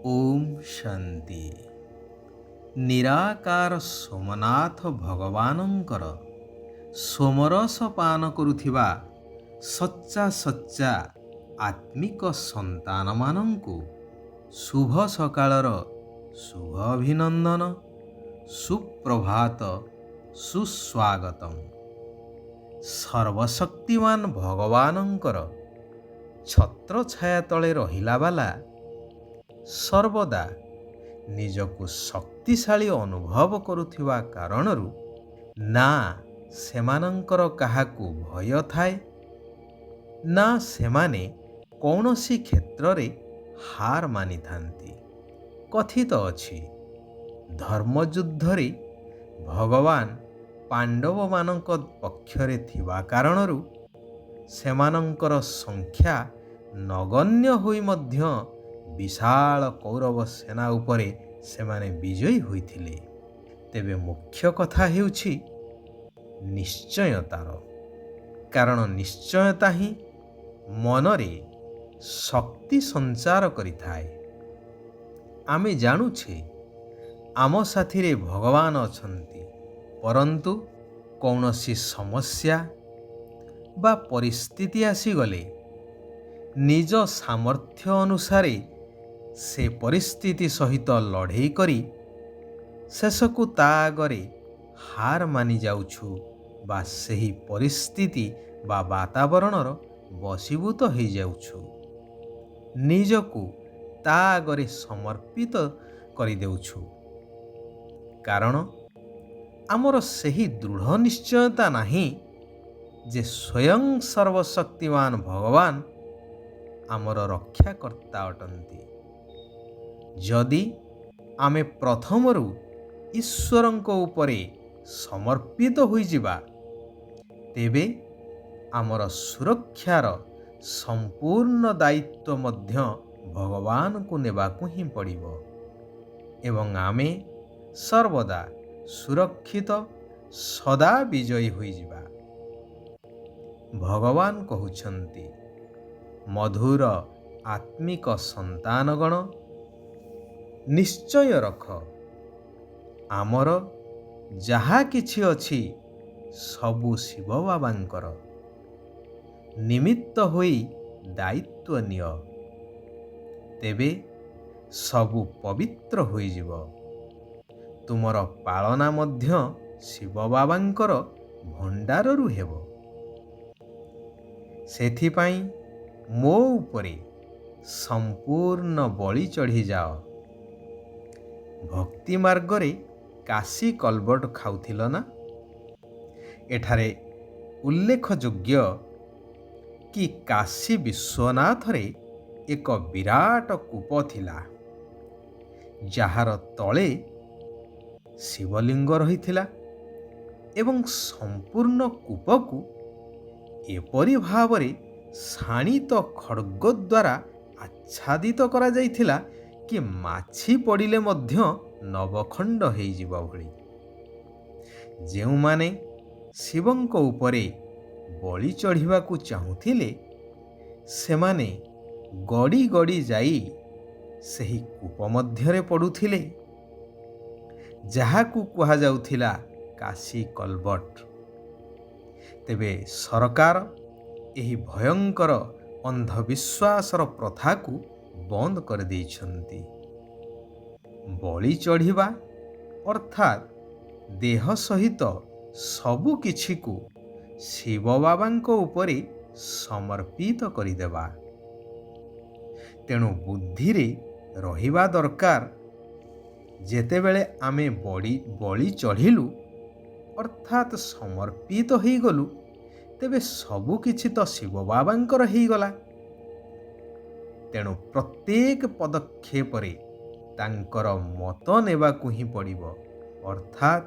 ଓମ୍ ଶାନ୍ତି। ନିରାକାର ସୋମନାଥ ଭଗବାନଙ୍କର ସୋମରସ ପାନ କରୁଥିବା ସଚ୍ଚା ସଚ୍ଚା ଆତ୍ମିକ ସନ୍ତାନମାନଙ୍କୁ ଶୁଭ ସକାଳର ଶୁଭ ଅଭିନନ୍ଦନ, ସୁପ୍ରଭାତ, ସୁସ୍ୱାଗତମ୍। ସର୍ବଶକ୍ତିମାନ ଭଗବାନଙ୍କର ଛତ୍ରଛାୟା ତଳେ ରହିଲା ବାଲା ସର୍ବଦା ନିଜକୁ ଶକ୍ତିଶାଳୀ ଅନୁଭବ କରୁଥିବା କାରଣରୁ ନା ସେମାନଙ୍କର କାହାକୁ ଭୟ ଥାଏ, ନା ସେମାନେ କୌଣସି କ୍ଷେତ୍ରରେ ହାର ମାନିଥାନ୍ତି। କଥିତ ଅଛି, ଧର୍ମଯୁଦ୍ଧରେ ଭଗବାନ ପାଣ୍ଡବମାନଙ୍କ ପକ୍ଷରେ ଥିବା କାରଣରୁ ସେମାନଙ୍କର ସଂଖ୍ୟା ନଗଣ୍ୟ ହୋଇ ମଧ୍ୟ ବିଶାଳ କୌରବ ସେନା ଉପରେ ସେମାନେ ବିଜୟୀ ହୋଇଥିଲେ। ତେବେ ମୁଖ୍ୟ କଥା ହେଉଛି ନିଶ୍ଚୟତାର, କାରଣ ନିଶ୍ଚୟତା ହିଁ ମନରେ ଶକ୍ତି ସଞ୍ଚାର କରିଥାଏ। ଆମେ ଜାଣୁଛେ ଆମ ସାଥିରେ ଭଗବାନ ଅଛନ୍ତି, ପରନ୍ତୁ କୌଣସି ସମସ୍ୟା ବା ପରିସ୍ଥିତି ଆସିଗଲେ ନିଜ ସାମର୍ଥ୍ୟ ଅନୁସାରେ ସେ ପରିସ୍ଥିତି ସହିତ ଲଢ଼େଇ କରି ଶେଷକୁ ତା ଆଗରେ ହାର ମାନି ଯାଉଛୁ ବା ସେହି ପରିସ୍ଥିତି ବା ବାତାବରଣର ବଶୀଭୂତ ହୋଇଯାଉଛୁ। ନିଜକୁ ତା ଆଗରେ ସମର୍ପିତ କରିଦେଉଛୁ, କାରଣ ଆମର ସେହି ଦୃଢ଼ ନିଶ୍ଚୟତା ନାହିଁ ଯେ ସ୍ୱୟଂ ସର୍ବଶକ୍ତିମାନ ଭଗବାନ ଆମର ରକ୍ଷାକର୍ତ୍ତା ଅଟନ୍ତି। ଯଦି ଆମେ ପ୍ରଥମରୁ ଈଶ୍ୱରଙ୍କ ଉପରେ ସମର୍ପିତ ହୋଇଯିବା, ତେବେ ଆମର ସୁରକ୍ଷାର ସମ୍ପୂର୍ଣ୍ଣ ଦାୟିତ୍ୱ ମଧ୍ୟ ଭଗବାନଙ୍କୁ ନେବାକୁ ହିଁ ପଡ଼ିବ ଏବଂ ଆମେ ସର୍ବଦା ସୁରକ୍ଷିତ, ସଦା ବିଜୟୀ ହୋଇଯିବା। ଭଗବାନ କହୁଛନ୍ତି, ମଧୁର ଆତ୍ମିକ ସନ୍ତାନଗଣ, ନିଶ୍ଚୟ ରଖ, ଆମର ଯାହା କିଛି ଅଛି ସବୁ ଶିବ ବାବାଙ୍କର। ନିମିତ୍ତ ହୋଇ ଦାୟିତ୍ୱ ନିଅ, ତେବେ ସବୁ ପବିତ୍ର ହୋଇଯିବ। ତୁମର ପାଳନା ମଧ୍ୟ ଶିବ ବାବାଙ୍କର ଭଣ୍ଡାରରୁ ହେବ। ସେଥିପାଇଁ ମୋ ଉପରେ ସମ୍ପୂର୍ଣ୍ଣ ବଳି ଚଢ଼ିଯାଅ। ଭକ୍ତି ମାର୍ଗରେ କାଶୀ କଲବଟ ଖାଉଥିଲ ନା? ଏଠାରେ ଉଲ୍ଲେଖଯୋଗ୍ୟ କି କାଶୀ ବିଶ୍ୱନାଥରେ ଏକ ବିରାଟ କୂପ ଥିଲା, ଯାହାର ତଳେ ଶିବଲିଙ୍ଗ ରହିଥିଲା ଏବଂ ସମ୍ପୂର୍ଣ୍ଣ କୂପକୁ ଏପରି ଭାବରେ ଶାଣିତ ଖଡ୍ଗ ଦ୍ୱାରା ଆଚ୍ଛାଦିତ କରାଯାଇଥିଲା କି ମାଛି ପଡ଼ିଲେ ମଧ୍ୟ ନବଖଣ୍ଡ ହୋଇଯିବ ଭଳି। ଯେଉଁମାନେ ଶିବଙ୍କ ଉପରେ ବଳି ଚଢ଼ିବାକୁ ଚାହୁଁଥିଲେ, ସେମାନେ ଗଡ଼ି ଗଡ଼ି ଯାଇ ସେହି କୂପ ମଧ୍ୟରେ ପଡ଼ୁଥିଲେ, ଯାହାକୁ କୁହାଯାଉଥିଲା କାଶୀ କଲବଟ। ତେବେ ସରକାର ଏହି ଭୟଙ୍କର ଅନ୍ଧବିଶ୍ୱାସର ପ୍ରଥାକୁ ବନ୍ଦ କରିଦେଇଛନ୍ତି। ବଳି ଚଢ଼ିବା ଅର୍ଥାତ୍ ଦେହ ସହିତ ସବୁ କିଛିକୁ ଶିବ ବାବାଙ୍କ ଉପରେ ସମର୍ପିତ କରିଦେବା। ତେଣୁ ବୁଦ୍ଧିରେ ରହିବା ଦରକାର, ଯେତେବେଳେ ଆମେ ବଳି ଚଢ଼ିଲୁ ଅର୍ଥାତ୍ ସମର୍ପିତ ହୋଇଗଲୁ, ତେବେ ସବୁ କିଛି ତ ଶିବ ବାବାଙ୍କର ହୋଇଗଲା। ତେଣୁ ପ୍ରତ୍ୟେକ ପଦକ୍ଷେପରେ ତାଙ୍କର ମତ ନେବାକୁ ହିଁ ପଡ଼ିବ, ଅର୍ଥାତ୍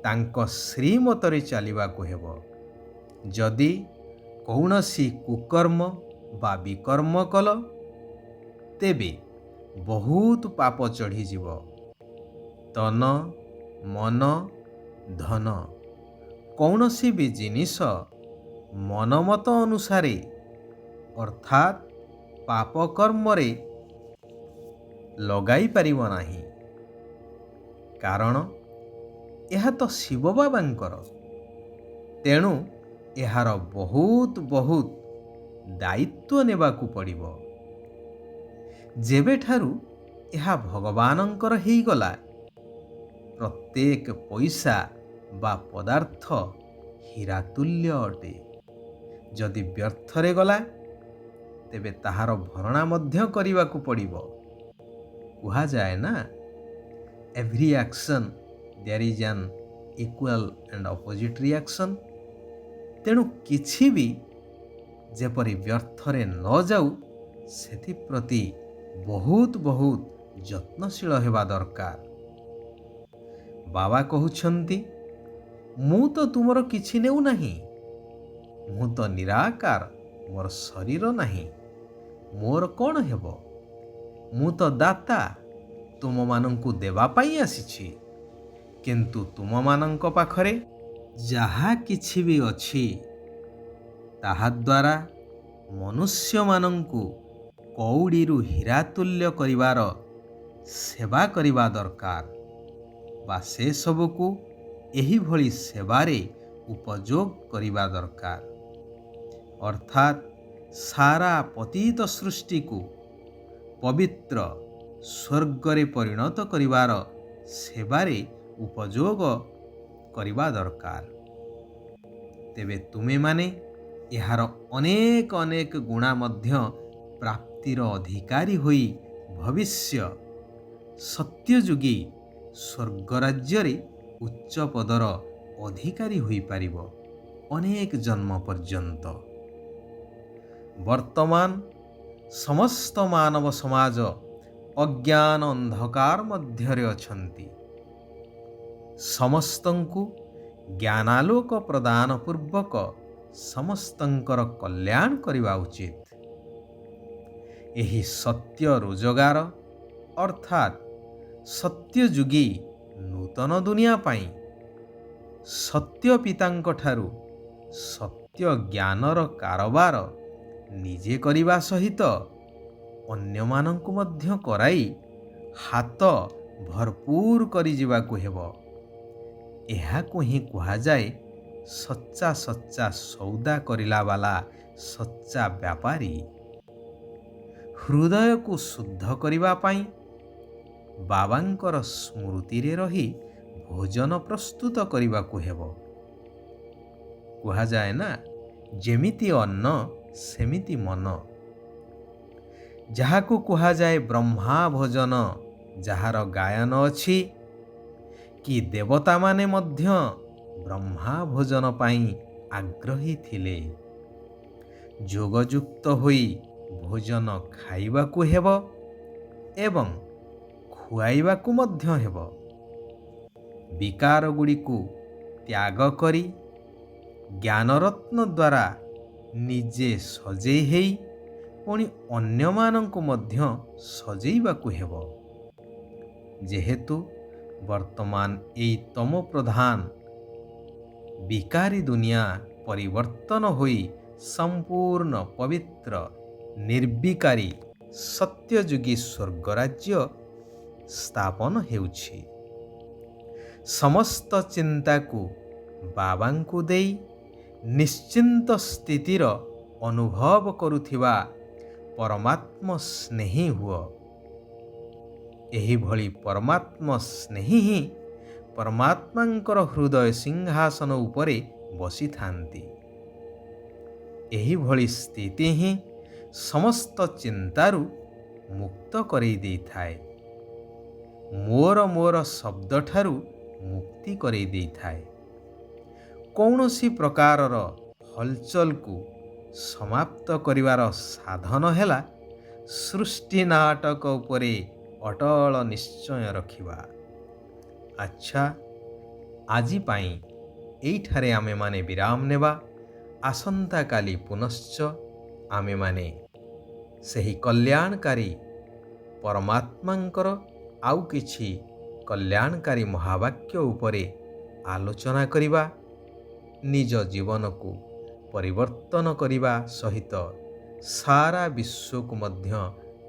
ତାଙ୍କ ଶ୍ରୀମତରେ ଚାଲିବାକୁ ହେବ। ଯଦି କୌଣସି କୁକର୍ମ ବା ବିକର୍ମ କଲ, ତେବେ ବହୁତ ପାପ ଚଢ଼ିଯିବ। ତନ, ମନ, ଧନ, କୌଣସି ବି ଜିନିଷ ମନମତ ଅନୁସାରେ ଅର୍ଥାତ୍ ପାପ କର୍ମରେ ଲଗାଇ ପାରିବ ନାହିଁ। କାରଣ ଏହା ତ ଶିବ ବାବାଙ୍କର। ତେଣୁ ଏହାର ବହୁତ ଦାୟିତ୍ୱ ନେବାକୁ ପଡ଼ିବ। ଯେବେଠାରୁ ଏହା ଭଗବାନଙ୍କର ହେଇଗଲା, ପ୍ରତ୍ୟେକ ପଇସା ବା ପଦାର୍ଥ ହୀରାତୁଲ୍ୟ ଅଟେ। ଯଦି ବ୍ୟର୍ଥରେ ଗଲା, ତେବେ ତାହାର ଭରଣା ମଧ୍ୟ କରିବାକୁ ପଡ଼ିବ। କୁହାଯାଏ ନା, every action there is an equal and opposite reaction. ତେଣୁ କିଛି ବି ଯେପରି ବ୍ୟର୍ଥରେ ନ ଯାଉ, ସେଥିପ୍ରତି ବହୁତ ଯତ୍ନଶୀଳ ହେବା ଦରକାର। ବାବା କହୁଛନ୍ତି, ମୁଁ ତ ତୁମର କିଛି ନେଉନାହିଁ। ମୁଁ ତ ନିରାକାର, ମୋର ଶରୀର ନାହିଁ। ମୋର କ'ଣ ହେବ? ମୁଁ ତ ଦାତା, ତୁମମାନଙ୍କୁ ଦେବା ପାଇଁ ଆସିଛି। କିନ୍ତୁ ତୁମମାନଙ୍କ ପାଖରେ ଯାହା କିଛି ବି ଅଛି, ତାହାଦ୍ୱାରା ମନୁଷ୍ୟମାନଙ୍କୁ କଉଡ଼ିରୁ ହୀରାତୁଲ୍ୟ କରିବାର ସେବା କରିବା ଦରକାର, ବା ସେସବୁକୁ ଏହିଭଳି ସେବାରେ ଉପଯୋଗ କରିବା ଦରକାର। ଅର୍ଥାତ୍ ସାରା ପତିତ ସୃଷ୍ଟିକୁ ପବିତ୍ର ସ୍ୱର୍ଗରେ ପରିଣତ କରିବାର ସେବାରେ ଉପଯୋଗ କରିବା ଦରକାର। ତେବେ ତୁମେମାନେ ଏହାର ଅନେକ ଗୁଣା ମଧ୍ୟ ପ୍ରାପ୍ତିର ଅଧିକାରୀ ହୋଇ ଭବିଷ୍ୟ ସତ୍ୟଯୁଗୀ ସ୍ୱର୍ଗରାଜ୍ୟରେ ଉଚ୍ଚ ପଦର ଅଧିକାରୀ ହୋଇପାରିବ ଅନେକ ଜନ୍ମ ପର୍ଯ୍ୟନ୍ତ। ବର୍ତ୍ତମାନ ସମସ୍ତ ମାନବ ସମାଜ ଅଜ୍ଞାନ ଅନ୍ଧକାର ମଧ୍ୟରେ ଅଛନ୍ତି। ସମସ୍ତଙ୍କୁ ଜ୍ଞାନାଲୋକ ପ୍ରଦାନ ପୂର୍ବକ ସମସ୍ତଙ୍କର କଲ୍ୟାଣ କରିବା ଉଚିତ। ଏହି ସତ୍ୟ ରୋଜଗାର ଅର୍ଥାତ୍ ସତ୍ୟଯୁଗୀ ନୂତନ ଦୁନିଆ ପାଇଁ ସତ୍ୟ ପିତାଙ୍କଠାରୁ ସତ୍ୟ ଜ୍ଞାନର କାରବାର ନିଜେ କରିବା ସହିତ ଅନ୍ୟମାନଙ୍କୁ ମଧ୍ୟ କରାଇ ହାତ ଭରପୁର କରିଯିବାକୁ ହେବ। ଏହାକୁ ହିଁ କୁହାଯାଏ ସଚ୍ଚା ସୌଦା କରିଲା ବାଲା ସଚ୍ଚା ବ୍ୟାପାରୀ। ହୃଦୟକୁ ଶୁଦ୍ଧ କରିବା ପାଇଁ ବାବାଙ୍କର ସ୍ମୃତିରେ ରହି ଭୋଜନ ପ୍ରସ୍ତୁତ କରିବାକୁ ହେବ। କୁହାଯାଏ ନା, ଯେମିତି ଅନ୍ନ ସେମିତି ମନ। ଯାହାକୁ କୁହାଯାଏ ବ୍ରହ୍ମା ଭୋଜନ, ଯାହାର ଗାୟନ ଅଛି କି ଦେବତାମାନେ ମଧ୍ୟ ବ୍ରହ୍ମା ଭୋଜନ ପାଇଁ ଆଗ୍ରହୀ ଥିଲେ। ଯୋଗଯୁକ୍ତ ହୋଇ ଭୋଜନ ଖାଇବାକୁ ହେବ ଏବଂ ଖୁଆଇବାକୁ ମଧ୍ୟ ହେବ। ବିକାରଗୁଡ଼ିକୁ ତ୍ୟାଗ କରି ଜ୍ଞାନରତ୍ନ ଦ୍ୱାରା ନିଜେ ସଜେଇ ହେଇ ପୁଣି ଅନ୍ୟମାନଙ୍କୁ ମଧ୍ୟ ସଜେଇବାକୁ ହେବ। ଯେହେତୁ ବର୍ତ୍ତମାନ ଏଇ ତମ ପ୍ରଧାନ ବିକାରୀ ଦୁନିଆ ପରିବର୍ତ୍ତନ ହୋଇ ସମ୍ପୂର୍ଣ୍ଣ ପବିତ୍ର ନିର୍ବିକାରୀ ସତ୍ୟଯୁଗୀ ସ୍ୱର୍ଗରାଜ୍ୟ ସ୍ଥାପନ ହେଉଛି। ସମସ୍ତ ଚିନ୍ତାକୁ ବାବାଙ୍କୁ ଦେଇ ନିଶ୍ଚିନ୍ତ ସ୍ଥିତିର ଅନୁଭବ କରୁଥିବା ପରମାତ୍ମ ସ୍ନେହୀ ହୁଅ। ଏହିଭଳି ପରମାତ୍ମ ସ୍ନେହୀ ହିଁ ପରମାତ୍ମାଙ୍କର ହୃଦୟ ସିଂହାସନ ଉପରେ ବସିଥାନ୍ତି। ଏହିଭଳି ସ୍ଥିତି ହିଁ ସମସ୍ତ ଚିନ୍ତାରୁ ମୁକ୍ତ କରେଇ ଦେଇଥାଏ। ମୋର ଶବ୍ଦଠାରୁ ମୁକ୍ତି କରେଇ ଦେଇଥାଏ। କୌଣସି ପ୍ରକାରର ହଲଚଲକୁ ସମାପ୍ତ କରିବାର ସାଧନ ହେଲା ସୃଷ୍ଟି ନାଟକ ଉପରେ ଅଟଳ ନିଶ୍ଚୟ ରଖିବା। ଆଚ୍ଛା, ଆଜି ପାଇଁ ଏଇଠାରେ ଆମେମାନେ ବିରାମ ନେବା। ଆସନ୍ତାକାଲି ପୁନଶ୍ଚ ଆମେମାନେ ସେହି କଲ୍ୟାଣକାରୀ ପରମାତ୍ମାଙ୍କର ଆଉ କିଛି କଲ୍ୟାଣକାରୀ ମହାବାକ୍ୟ ଉପରେ ଆଲୋଚନା କରିବା। ନିଜ ଜୀବନକୁ ପରିବର୍ତ୍ତନ କରିବା ସହିତ ସାରା ବିଶ୍ୱକୁ ମଧ୍ୟ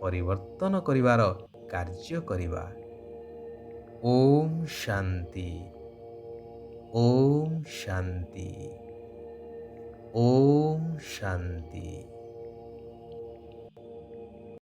ପରିବର୍ତ୍ତନ କରିବାର କାର୍ଯ୍ୟ କରିବା। ଓମ୍ ଶାନ୍ତି। ଓମ୍ ଶାନ୍ତି। ଓମ୍ ଶାନ୍ତି।